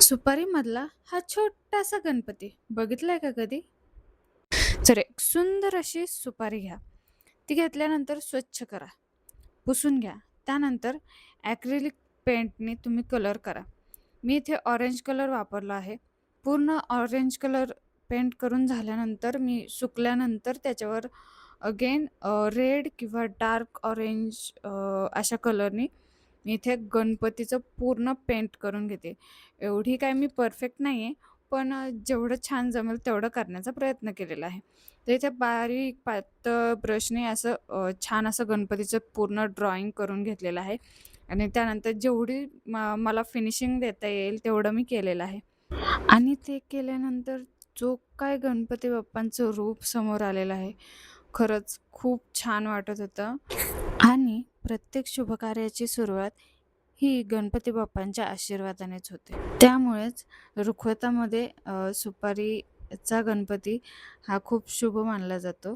सुपारीमधला हा छोटासा गणपती बघितलाय का कधी? तर एक सुंदर अशी सुपारी घ्या. ती घेतल्यानंतर स्वच्छ करा, पुसून घ्या. त्यानंतर ॲक्रिलिक पेंटने तुम्ही कलर करा. मी इथे ऑरेंज कलर वापरला आहे. पूर्ण ऑरेंज कलर पेंट करून झाल्यानंतर मी सुकल्यानंतर त्याच्यावर अगेन रेड किंवा डार्क ऑरेंज अशा कलरनी मी इथे गणपतीचं पूर्ण पेंट करून घेते. एवढी काय मी परफेक्ट नाही आहे, पण जेवढं छान जमेल तेवढं करण्याचा प्रयत्न केलेला आहे. तर इथे बारीक पातळ ब्रशने असं छान असं गणपतीचं पूर्ण ड्रॉइंग करून घेतलेलं आहे आणि त्यानंतर जेवढी मला फिनिशिंग देता येईल तेवढं मी केलेलं आहे. आणि ते केल्यानंतर जो काय गणपती बाप्पांचं रूप समोर आलेलं आहे, खरंच खूप छान वाटत होतं. आणि प्रत्येक शुभकार्याची सुरुवात ही गणपती बाप्पांच्या आशीर्वादानेच होते. त्यामुळेच रुखवतामध्ये सुपारीचा गणपती हा खूप शुभ मानला जातो.